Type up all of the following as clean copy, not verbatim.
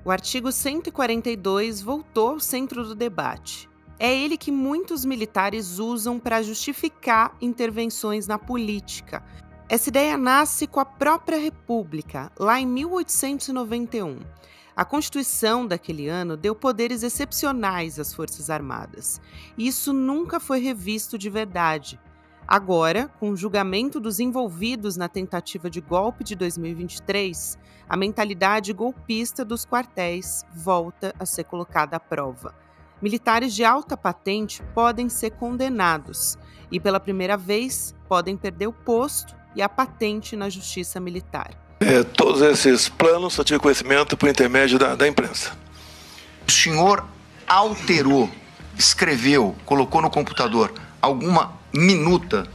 O artigo 142 voltou ao centro do debate. É ele que muitos militares usam para justificar intervenções na política. Essa ideia nasce com a própria República, lá em 1891. A Constituição daquele ano deu poderes excepcionais às Forças Armadas. E isso nunca foi revisto de verdade. Agora, com o julgamento dos envolvidos na tentativa de golpe de 2023, a mentalidade golpista dos quartéis volta a ser colocada à prova. Militares de alta patente podem ser condenados e, pela primeira vez, podem perder o posto e a patente na justiça militar. Todos esses planos só tive conhecimento por intermédio da imprensa. O senhor alterou, escreveu, colocou no computador alguma minuta?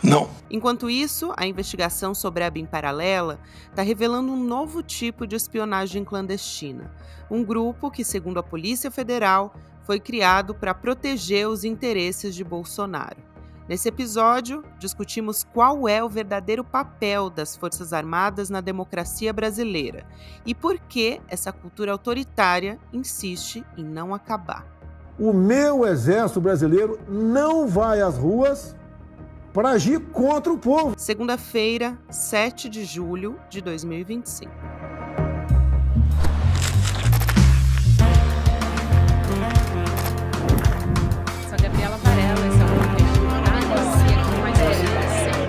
Não. Enquanto isso, a investigação sobre a BIM paralela está revelando um novo tipo de espionagem clandestina. Um grupo que, segundo a Polícia Federal, foi criado para proteger os interesses de Bolsonaro. Nesse episódio, discutimos qual é o verdadeiro papel das Forças Armadas na democracia brasileira e por que essa cultura autoritária insiste em não acabar. O meu exército brasileiro não vai às ruas para agir contra o povo. Segunda-feira, 7 de julho de 2025. Sou Gabriela Varela, esse é o conteúdo da Análise com mais informação.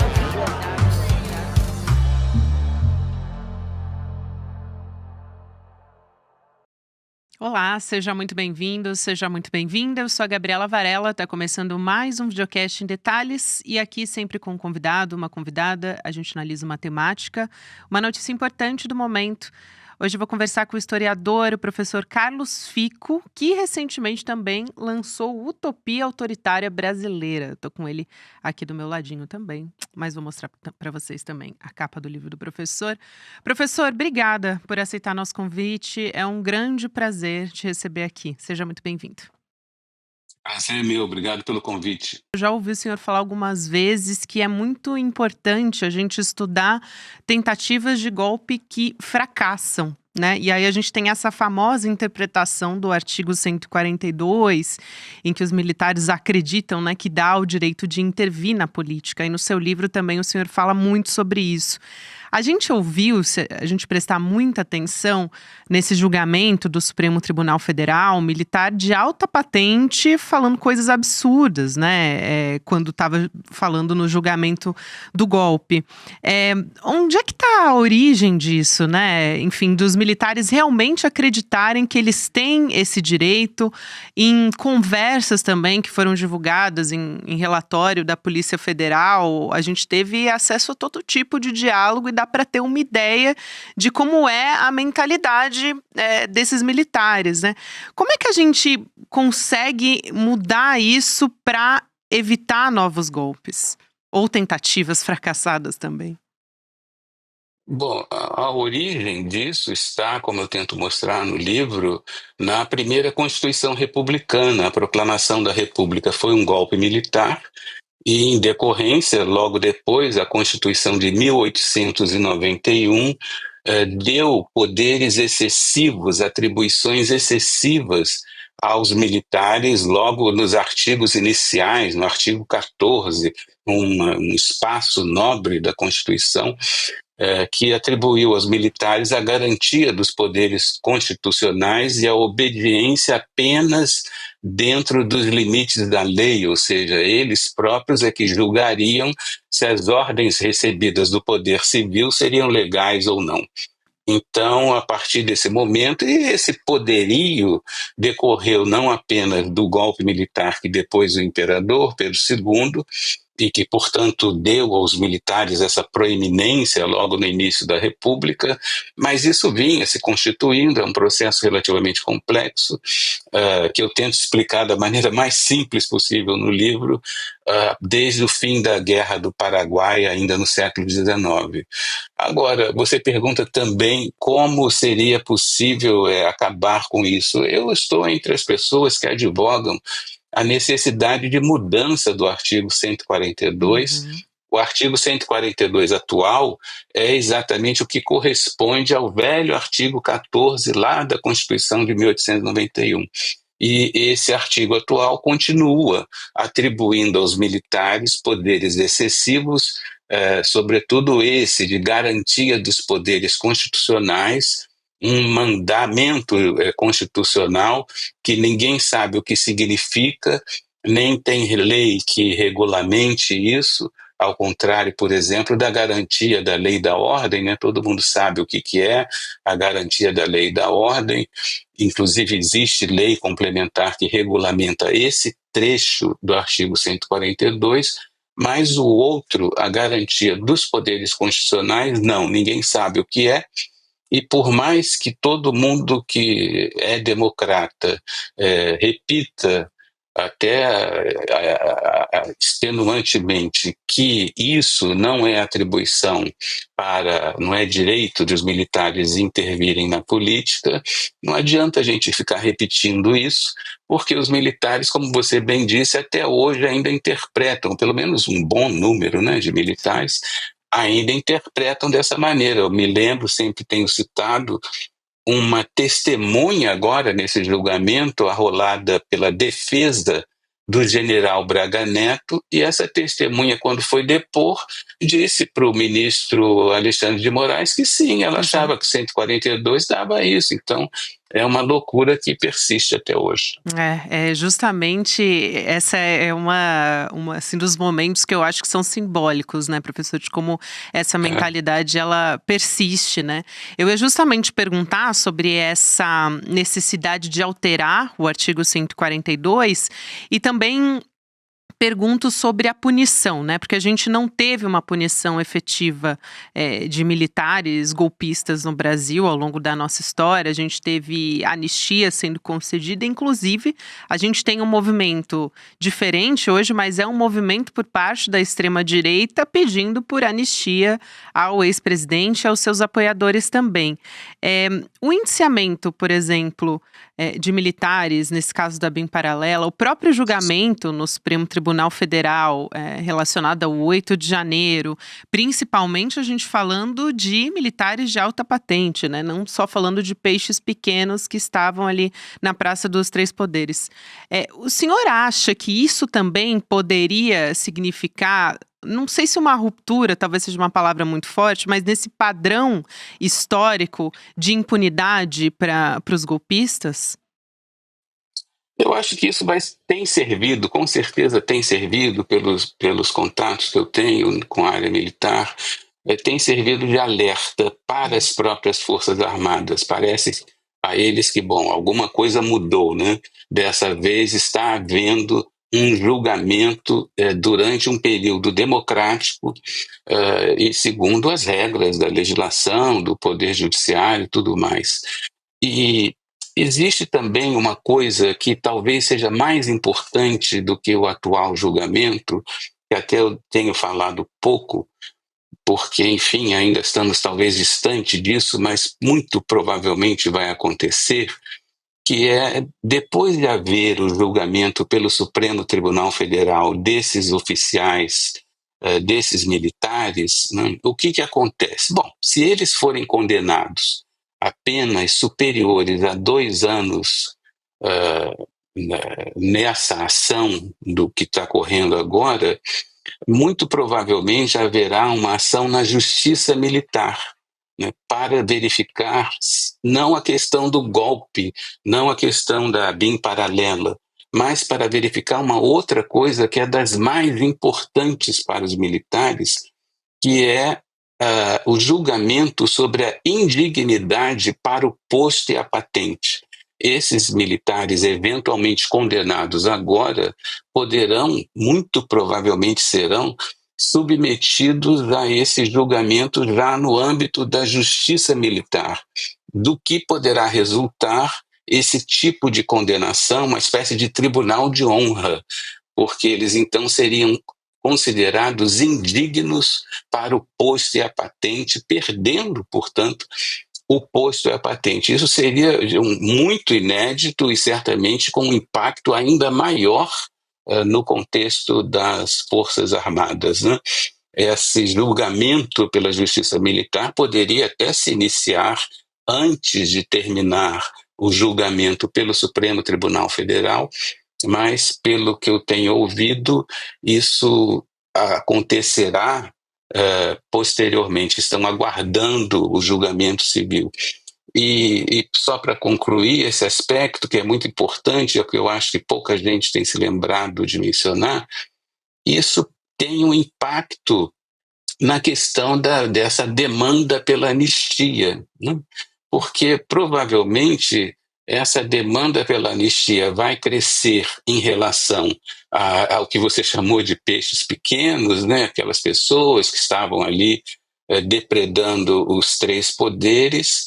Olá, seja muito bem-vindo, seja muito bem-vinda. Eu sou a Gabriela Varela, está começando mais um videocast em detalhes e aqui sempre com um convidado, uma convidada, a gente analisa uma temática, uma notícia importante do momento. Hoje eu vou conversar com o historiador, o professor Carlos Fico, que recentemente também lançou Utopia Autoritária Brasileira. Estou com ele aqui do meu ladinho também, mas vou mostrar para vocês também a capa do livro do professor. Professor, obrigada por aceitar nosso convite. É um grande prazer te receber aqui. Seja muito bem-vindo. Prazer é meu, obrigado pelo convite. Eu já ouvi o senhor falar algumas vezes que é muito importante a gente estudar tentativas de golpe que fracassam, né? E aí a gente tem essa famosa interpretação do artigo 142, em que os militares acreditam, né, que dá o direito de intervir na política. E no seu livro também o senhor fala muito sobre isso. A gente ouviu, se a gente prestar muita atenção nesse julgamento do Supremo Tribunal Federal, militar de alta patente falando coisas absurdas, né? Quando estava falando no julgamento do golpe. Onde é que está a origem disso, né? Enfim, dos militares realmente acreditarem que eles têm esse direito. Em conversas também que foram divulgadas em relatório da Polícia Federal, a gente teve acesso a todo tipo de diálogo e dá para ter uma ideia de como é a mentalidade desses militares, né? Como é que a gente consegue mudar isso para evitar novos golpes? Ou tentativas fracassadas também? Bom, a origem disso está, como eu tento mostrar no livro, na primeira Constituição Republicana. A proclamação da República foi um golpe militar e, em decorrência, logo depois, a Constituição de 1891 deu poderes excessivos, atribuições excessivas aos militares, logo nos artigos iniciais, no artigo 14, um espaço nobre da Constituição, que atribuiu aos militares a garantia dos poderes constitucionais e a obediência apenas dentro dos limites da lei, ou seja, eles próprios é que julgariam se as ordens recebidas do poder civil seriam legais ou não. Então, a partir desse momento, e esse poderio decorreu não apenas do golpe militar que depois o imperador Pedro II, e que, portanto, deu aos militares essa proeminência logo no início da República, mas isso vinha se constituindo, é um processo relativamente complexo, que eu tento explicar da maneira mais simples possível no livro, desde o fim da Guerra do Paraguai, ainda no século XIX. Agora, você pergunta também como seria possível acabar com isso. Eu estou entre as pessoas que advogam a necessidade de mudança do artigo 142, O artigo 142 atual é exatamente o que corresponde ao velho artigo 14 lá da Constituição de 1891. E esse artigo atual continua atribuindo aos militares poderes excessivos, sobretudo esse de garantia dos poderes constitucionais, um mandamento constitucional que ninguém sabe o que significa, nem tem lei que regulamente isso, ao contrário, por exemplo, da garantia da lei da ordem, né? Todo mundo sabe o que é a garantia da lei da ordem, inclusive existe lei complementar que regulamenta esse trecho do artigo 142, mas o outro, a garantia dos poderes constitucionais, não, ninguém sabe o que é. E por mais que todo mundo que é democrata repita até extenuantemente que isso não é atribuição não é direito dos militares intervirem na política, não adianta a gente ficar repetindo isso, porque os militares, como você bem disse, até hoje ainda interpretam, pelo menos um bom número, né, de militares, ainda interpretam dessa maneira. Eu me lembro, sempre tenho citado, uma testemunha agora nesse julgamento arrolada pela defesa do general Braga Neto, e essa testemunha, quando foi depor, disse para o ministro Alexandre de Moraes que sim, ela achava que 142 dava isso. Então, é uma loucura que persiste até hoje. Justamente essa é uma assim, dos momentos que eu acho que são simbólicos, né, professor, de como essa mentalidade ela persiste, né? Eu ia justamente perguntar sobre essa necessidade de alterar o artigo 142 e também pergunto sobre a punição, né? Porque a gente não teve uma punição efetiva de militares golpistas no Brasil ao longo da nossa história. A gente teve anistia sendo concedida, inclusive a gente tem um movimento diferente hoje, mas é um movimento por parte da extrema-direita pedindo por anistia ao ex-presidente e aos seus apoiadores também. O indiciamento, por exemplo, de militares, nesse caso da BIM Paralela, o próprio julgamento no Supremo Tribunal Federal relacionado ao 8 de janeiro, principalmente a gente falando de militares de alta patente, né? Não só falando de peixes pequenos que estavam ali na Praça dos Três Poderes. O senhor acha que isso também poderia significar, não sei se uma ruptura, talvez seja uma palavra muito forte, mas nesse padrão histórico de impunidade para os golpistas? Eu acho que isso tem servido, com certeza tem servido pelos contatos que eu tenho com a área militar, tem servido de alerta para as próprias Forças Armadas. Parece a eles que, alguma coisa mudou, né? Dessa vez está havendo um julgamento durante um período democrático e segundo as regras da legislação, do Poder Judiciário e tudo mais. E existe também uma coisa que talvez seja mais importante do que o atual julgamento, que até eu tenho falado pouco, porque, enfim, ainda estamos talvez distante disso, mas muito provavelmente vai acontecer, que é, depois de haver o julgamento pelo Supremo Tribunal Federal desses oficiais, desses militares, né, o que acontece? Se eles forem condenados a penas superiores a 2 anos nessa ação do que está correndo agora, muito provavelmente haverá uma ação na Justiça Militar, né, para verificar não a questão do golpe, não a questão da BIM paralela, mas para verificar uma outra coisa que é das mais importantes para os militares, que é o julgamento sobre a indignidade para o posto e a patente. Esses militares eventualmente condenados agora poderão, muito provavelmente serão, submetidos a esse julgamento já no âmbito da justiça militar, do que poderá resultar esse tipo de condenação, uma espécie de tribunal de honra, porque eles então seriam considerados indignos para o posto e a patente, perdendo, portanto, o posto e a patente. Isso seria muito inédito e certamente com um impacto ainda maior no contexto das Forças Armadas, né? esse julgamento pela Justiça Militar poderia até se iniciar antes de terminar o julgamento pelo Supremo Tribunal Federal, mas, pelo que eu tenho ouvido, isso acontecerá posteriormente. Estão aguardando o julgamento civil. E só para concluir esse aspecto, que é muito importante, é o que eu acho que pouca gente tem se lembrado de mencionar, isso tem um impacto na questão dessa demanda pela anistia, né? Porque provavelmente essa demanda pela anistia vai crescer em relação ao que você chamou de peixes pequenos, né? Aquelas pessoas que estavam ali depredando os três poderes.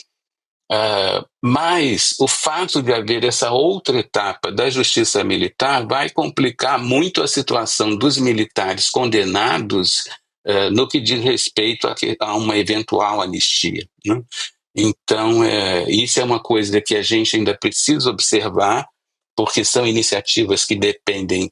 Mas o fato de haver essa outra etapa da justiça militar vai complicar muito a situação dos militares condenados no que diz respeito a uma eventual anistia, né? Então, isso é uma coisa que a gente ainda precisa observar, porque são iniciativas que dependem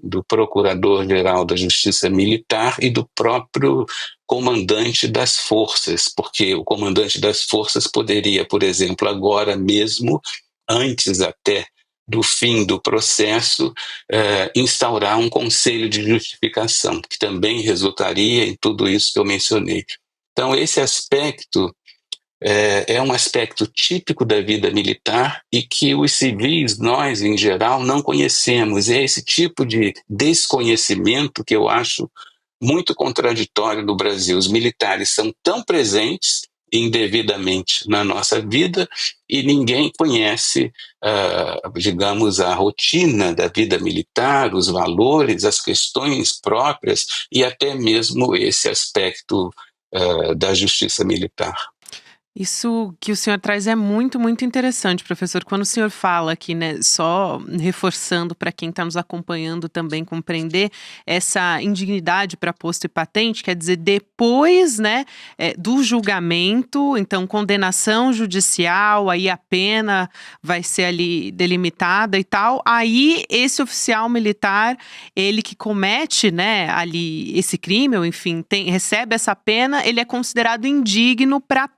do Procurador-Geral da Justiça Militar e do próprio comandante das forças, porque o comandante das forças poderia, por exemplo, agora mesmo, antes até do fim do processo, instaurar um conselho de justificação, que também resultaria em tudo isso que eu mencionei. Então, esse aspecto é um aspecto típico da vida militar e que os civis, nós em geral, não conhecemos. É esse tipo de desconhecimento que eu acho muito contraditório no Brasil. Os militares são tão presentes indevidamente na nossa vida e ninguém conhece, digamos, a rotina da vida militar, os valores, as questões próprias e até mesmo esse aspecto da justiça militar. Isso que o senhor traz é muito, muito interessante, professor. Quando o senhor fala aqui, né, só reforçando para quem está nos acompanhando também compreender essa indignidade para posto e patente, quer dizer, depois, né, do julgamento, então condenação judicial, aí a pena vai ser ali delimitada e tal, aí esse oficial militar, ele que comete, né, ali esse crime, ou enfim, recebe essa pena, ele é considerado indigno para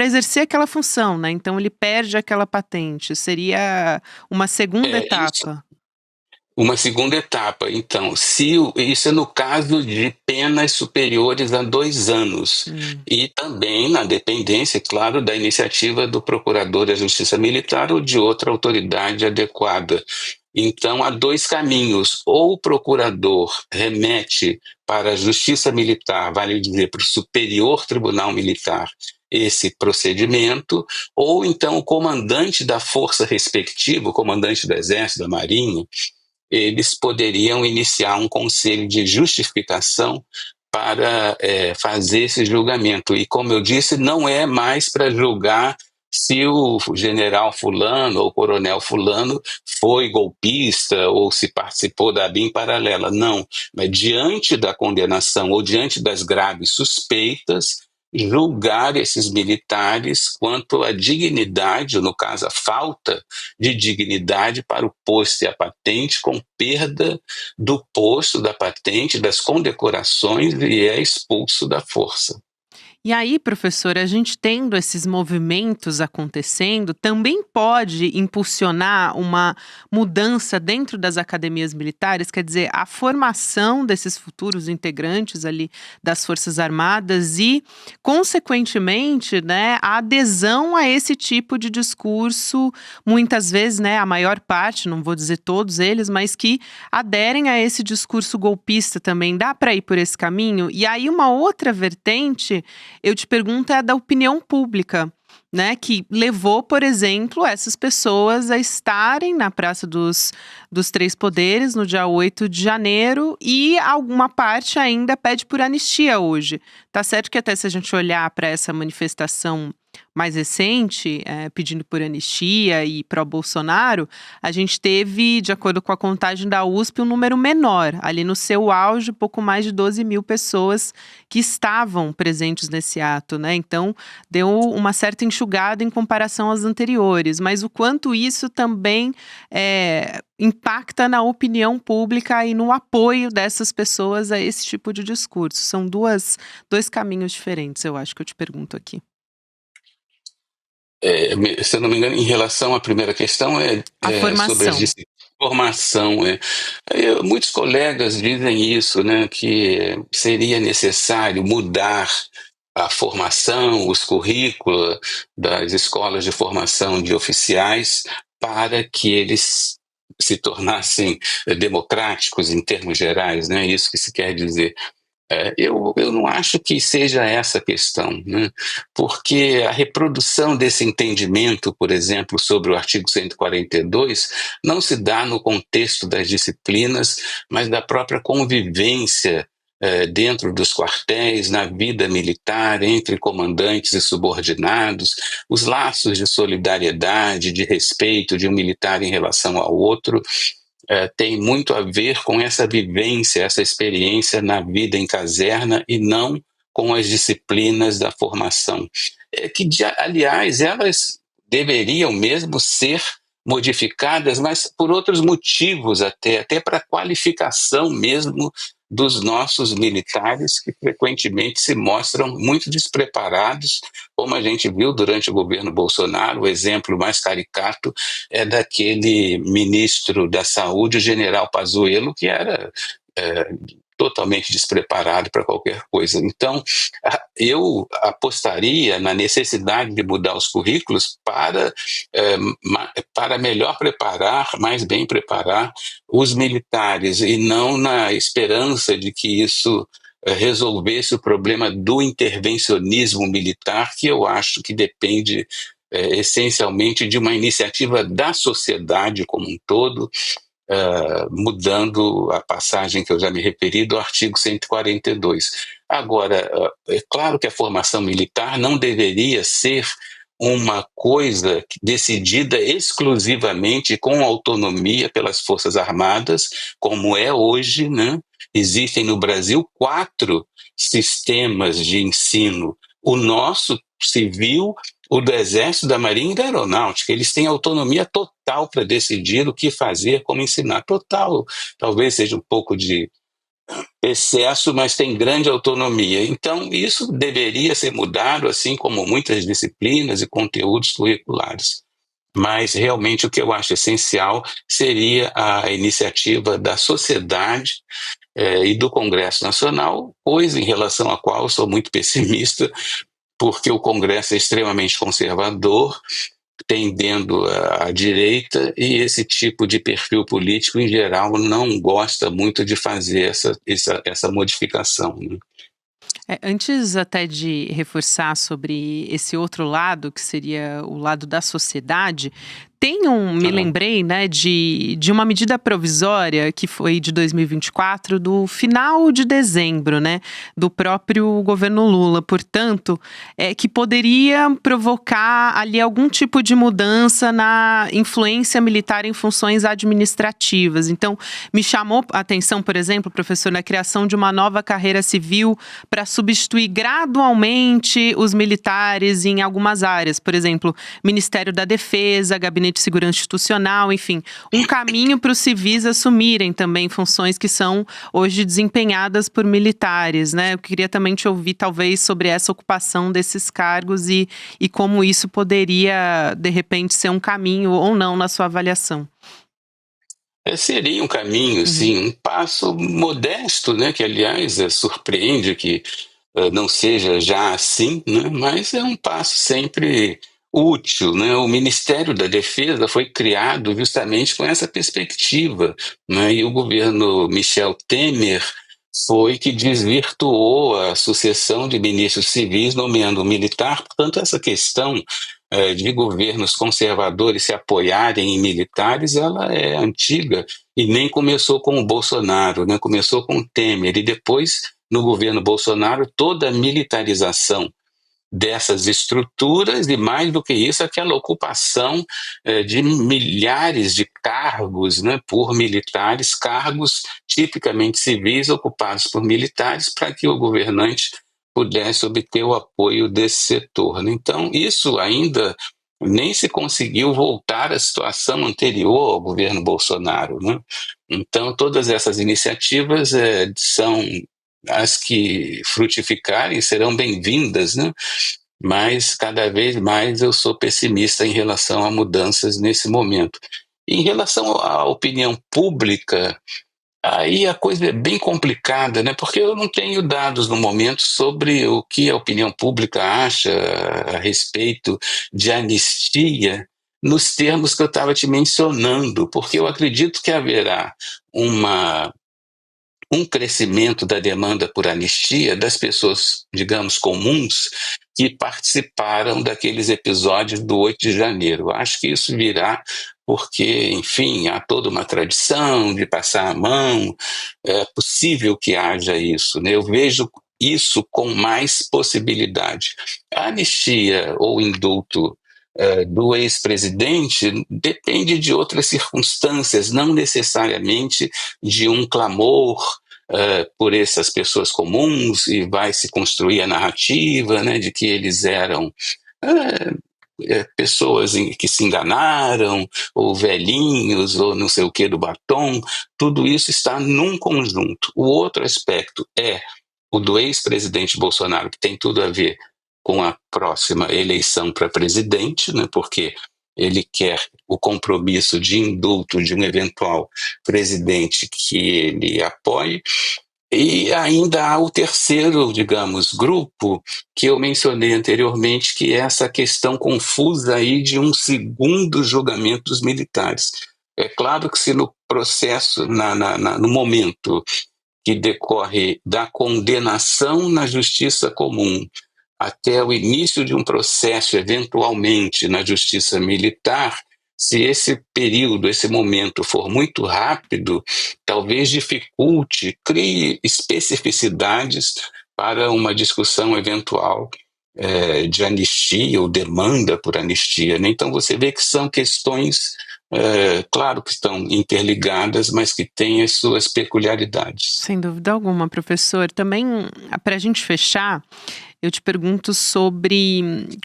exercer aquela função, né? Então ele perde aquela patente. Seria uma segunda etapa. Isso. Uma segunda etapa, então, isso é no caso de penas superiores a 2 anos. E também na dependência, claro, da iniciativa do Procurador da Justiça Militar ou de outra autoridade adequada. Então, há 2 caminhos. Ou o procurador remete para a Justiça Militar, vale dizer, para o Superior Tribunal Militar, esse procedimento, ou então o comandante da força respectiva, o comandante do Exército, da Marinha, eles poderiam iniciar um conselho de justificação para fazer esse julgamento. E, como eu disse, não é mais para julgar se o general fulano ou o coronel fulano foi golpista ou se participou da ABIN paralela. Não, mas diante da condenação ou diante das graves suspeitas, julgar esses militares quanto à dignidade, ou no caso a falta de dignidade para o posto e a patente, com perda do posto, da patente, das condecorações e é expulso da força. E aí, professor, a gente tendo esses movimentos acontecendo, também pode impulsionar uma mudança dentro das academias militares, quer dizer, a formação desses futuros integrantes ali das Forças Armadas e, consequentemente, né, a adesão a esse tipo de discurso, muitas vezes, né, a maior parte, não vou dizer todos eles, mas que aderem a esse discurso golpista também. Dá para ir por esse caminho? E aí uma outra vertente, eu te pergunto, é a da opinião pública, né, que levou, por exemplo, essas pessoas a estarem na Praça dos Três Poderes no dia 8 de janeiro e alguma parte ainda pede por anistia hoje. Tá certo que até se a gente olhar para essa manifestação mais recente, pedindo por anistia e pró-Bolsonaro, a gente teve, de acordo com a contagem da USP, um número menor. Ali no seu auge, pouco mais de 12 mil pessoas que estavam presentes nesse ato, né? Então, deu uma certa enxugadinha enxugado em comparação às anteriores, mas o quanto isso também impacta na opinião pública e no apoio dessas pessoas a esse tipo de discurso. São dois caminhos diferentes, eu acho que eu te pergunto aqui. Se eu não me engano, em relação à primeira questão, A formação. sobre a formação. Muitos colegas dizem isso, né, que seria necessário mudar a formação, os currículos das escolas de formação de oficiais para que eles se tornassem democráticos em termos gerais, né? Isso que se quer dizer. Eu não acho que seja essa a questão, né? Porque a reprodução desse entendimento, por exemplo, sobre o artigo 142, não se dá no contexto das disciplinas, mas da própria convivência dentro dos quartéis, na vida militar, entre comandantes e subordinados, os laços de solidariedade, de respeito de um militar em relação ao outro, tem muito a ver com essa vivência, essa experiência na vida em caserna e não com as disciplinas da formação. Aliás, elas deveriam mesmo ser modificadas, mas por outros motivos até para qualificação mesmo dos nossos militares, que frequentemente se mostram muito despreparados, como a gente viu durante o governo Bolsonaro. O exemplo mais caricato é daquele ministro da Saúde, o general Pazuello, que era totalmente despreparado para qualquer coisa. Então, eu apostaria na necessidade de mudar os currículos para melhor preparar, mais bem preparar os militares, e não na esperança de que isso resolvesse o problema do intervencionismo militar, que eu acho que depende essencialmente de uma iniciativa da sociedade como um todo, mudando a passagem que eu já me referi do artigo 142. Agora, é claro que a formação militar não deveria ser uma coisa decidida exclusivamente com autonomia pelas Forças Armadas, como é hoje, né? Existem no Brasil 4 sistemas de ensino. O nosso civil, o do Exército, da Marinha e da Aeronáutica, eles têm autonomia total para decidir o que fazer, como ensinar. Total, talvez seja um pouco de excesso, mas tem grande autonomia. Então, isso deveria ser mudado, assim como muitas disciplinas e conteúdos curriculares. Mas, realmente, o que eu acho essencial seria a iniciativa da sociedade e do Congresso Nacional, coisa em relação à qual eu sou muito pessimista, porque o Congresso é extremamente conservador, tendendo à direita, e esse tipo de perfil político, em geral, não gosta muito de fazer essa modificação, né? Antes até de reforçar sobre esse outro lado, que seria o lado da sociedade, me lembrei, né, de uma medida provisória que foi de 2024, do final de dezembro, né, do próprio governo Lula, portanto, que poderia provocar ali algum tipo de mudança na influência militar em funções administrativas. Então, me chamou a atenção, por exemplo, professor, na criação de uma nova carreira civil para substituir gradualmente os militares em algumas áreas, por exemplo, Ministério da Defesa, Gabinete de Segurança Institucional, enfim, um caminho para os civis assumirem também funções que são hoje desempenhadas por militares, né? Eu queria também te ouvir, talvez, sobre essa ocupação desses cargos e como isso poderia, de repente, ser um caminho ou não na sua avaliação. Seria um caminho, sim, um passo modesto, né? Que, aliás, surpreende que não seja já assim, né? Mas é um passo sempre útil, né? O Ministério da Defesa foi criado justamente com essa perspectiva, né? E o governo Michel Temer foi que desvirtuou a sucessão de ministros civis nomeando militar. Portanto, essa questão de governos conservadores se apoiarem em militares, ela é antiga e nem começou com o Bolsonaro, né? Começou com o Temer, e depois, no governo Bolsonaro, toda a militarização dessas estruturas, e mais do que isso, aquela ocupação de milhares de cargos, né, por militares, cargos tipicamente civis ocupados por militares, para que o governante pudesse obter o apoio desse setor, né? Então, isso ainda nem se conseguiu voltar à situação anterior ao governo Bolsonaro, né? Então, todas essas iniciativas são as que frutificarem, serão bem-vindas, né? Mas cada vez mais eu sou pessimista em relação a mudanças nesse momento. Em relação à opinião pública, aí a coisa é bem complicada, né? Porque eu não tenho dados no momento sobre o que a opinião pública acha a respeito de anistia nos termos que eu estava te mencionando, porque eu acredito que haverá um crescimento da demanda por anistia das pessoas, digamos, comuns, que participaram daqueles episódios do 8 de janeiro. Acho que isso virá porque, enfim, há toda uma tradição de passar a mão, é possível que haja isso, né? Eu vejo isso com mais possibilidade. A anistia ou indulto do ex-presidente depende de outras circunstâncias, não necessariamente de um clamor por essas pessoas comuns, e vai se construir a narrativa, né, de que eles eram pessoas que se enganaram, ou velhinhos, ou não sei o que do batom. Tudo isso está num conjunto. O outro aspecto é o do ex-presidente Bolsonaro, que tem tudo a ver com a próxima eleição para presidente, né, porque ele quer o compromisso de indulto de um eventual presidente que ele apoie. E ainda há o terceiro, digamos, grupo que eu mencionei anteriormente, que é essa questão confusa aí de um segundo julgamento dos militares. É claro que se no processo, no momento que decorre da condenação na justiça comum até o início de um processo, eventualmente, na justiça militar, se esse período, esse momento for muito rápido, talvez dificulte, crie especificidades para uma discussão eventual de anistia ou demanda por anistia, né? Então você vê que são questões, claro que estão interligadas, mas que têm as suas peculiaridades. Sem dúvida alguma, professor. Também, para a gente fechar, eu te pergunto sobre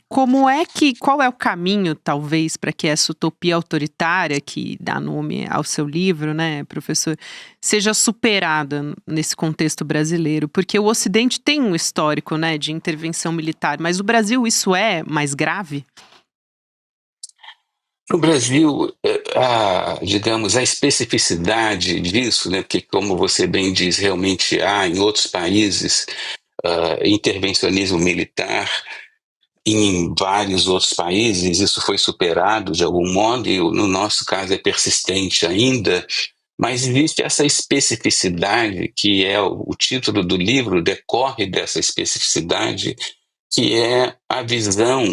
qual é o caminho, talvez, para que essa utopia autoritária, que dá nome ao seu livro, né, professor, seja superada nesse contexto brasileiro, porque o Ocidente tem um histórico, né, de intervenção militar, mas no Brasil isso é mais grave? No Brasil, digamos, a especificidade disso, né, que, como você bem diz, realmente há em outros países intervencionismo militar, em vários outros países isso foi superado de algum modo, e no nosso caso é persistente ainda, mas existe essa especificidade, que é o título do livro, decorre dessa especificidade, que é a visão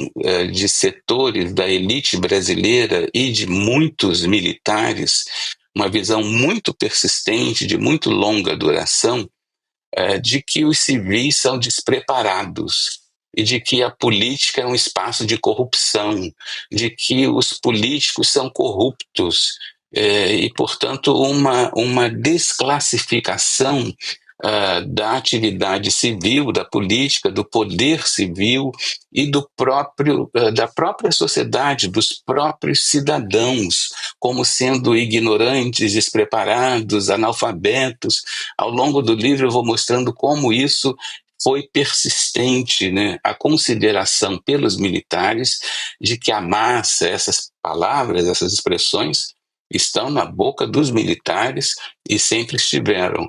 de setores da elite brasileira e de muitos militares, uma visão muito persistente, de muito longa duração, de que os civis são despreparados e de que a política é um espaço de corrupção, de que os políticos são corruptos, e, portanto, uma desclassificação da atividade civil, da política, do poder civil e da própria sociedade, dos próprios cidadãos, como sendo ignorantes, despreparados, analfabetos. Ao longo do livro eu vou mostrando como isso foi persistente, né? A consideração pelos militares de que a massa, essas palavras, essas expressões, estão na boca dos militares e sempre estiveram,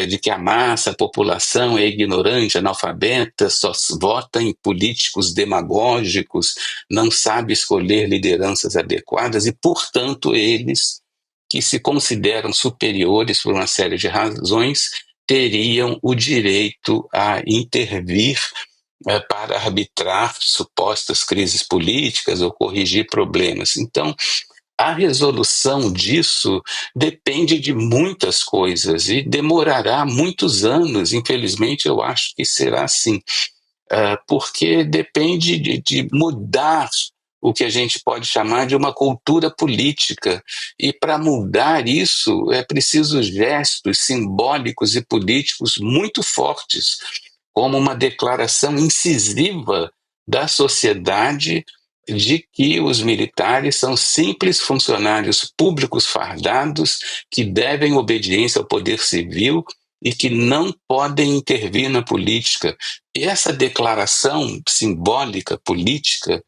de que a massa, a população é ignorante, analfabeta, só vota em políticos demagógicos, não sabe escolher lideranças adequadas e, portanto, eles, que se consideram superiores por uma série de razões, teriam o direito a intervir para arbitrar supostas crises políticas ou corrigir problemas. Então, a resolução disso depende de muitas coisas e demorará muitos anos, infelizmente eu acho que será assim, porque depende de mudar o que a gente pode chamar de uma cultura política, e para mudar isso é preciso gestos simbólicos e políticos muito fortes, como uma declaração incisiva da sociedade de que os militares são simples funcionários públicos fardados que devem obediência ao poder civil e que não podem intervir na política. E essa declaração simbólica, política,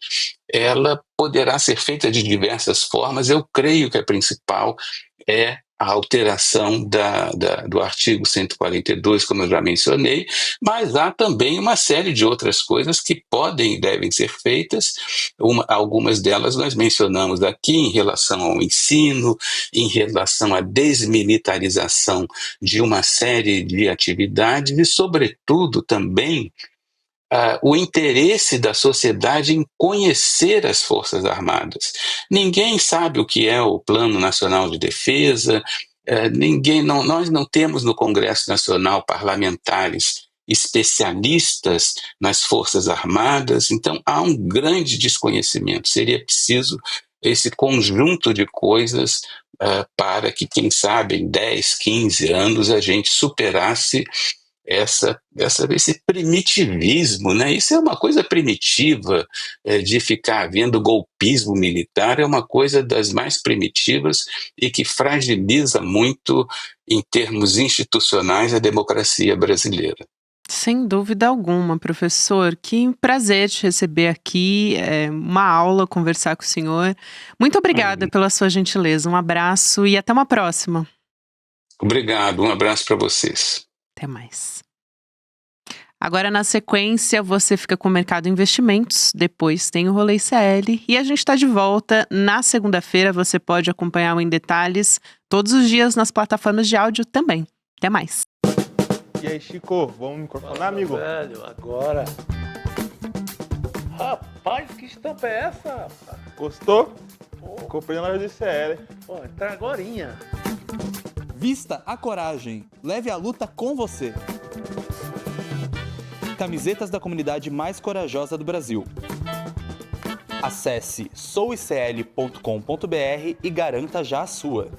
ela poderá ser feita de diversas formas. Eu creio que a principal é a alteração do artigo 142, como eu já mencionei, mas há também uma série de outras coisas que podem e devem ser feitas. Algumas delas nós mencionamos aqui em relação ao ensino, em relação à desmilitarização de uma série de atividades e, sobretudo, também o interesse da sociedade em conhecer as Forças Armadas. Ninguém sabe o que é o Plano Nacional de Defesa, nós não temos no Congresso Nacional parlamentares especialistas nas Forças Armadas, então há um grande desconhecimento. Seria preciso esse conjunto de coisas para que, quem sabe, em 10, 15 anos a gente superasse esse primitivismo, né? Isso é uma coisa primitiva, de ficar havendo golpismo militar, é uma coisa das mais primitivas e que fragiliza muito, em termos institucionais, a democracia brasileira. Sem dúvida alguma, professor. Que prazer te receber aqui, uma aula, conversar com o senhor. Muito obrigada pela sua gentileza, um abraço e até uma próxima. Obrigado, um abraço para vocês. Até mais. Agora, na sequência, você fica com o Mercado Investimentos, depois tem o Rolê ICL e a gente está de volta na segunda-feira. Você pode acompanhar o Em Detalhes todos os dias nas plataformas de áudio também. Até mais. E aí, Chico, vamos microfonar, amigo? Velho, agora. Rapaz, que estampa é essa, rapaz? Gostou? Comprei na loja do ICL. Pô, entra agorinha. Vista a coragem. Leve a luta com você. Camisetas da comunidade mais corajosa do Brasil. Acesse souicl.com.br e garanta já a sua.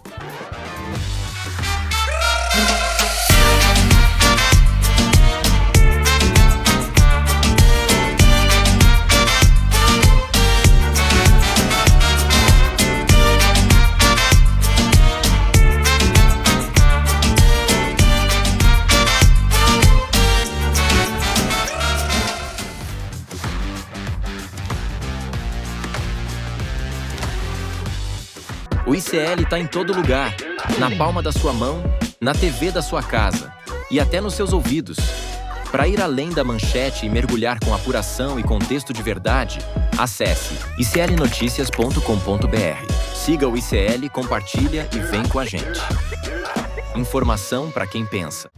O ICL está em todo lugar, na palma da sua mão, na TV da sua casa e até nos seus ouvidos. Para ir além da manchete e mergulhar com apuração e contexto de verdade, acesse iclnoticias.com.br. Siga o ICL, compartilha e vem com a gente. Informação para quem pensa.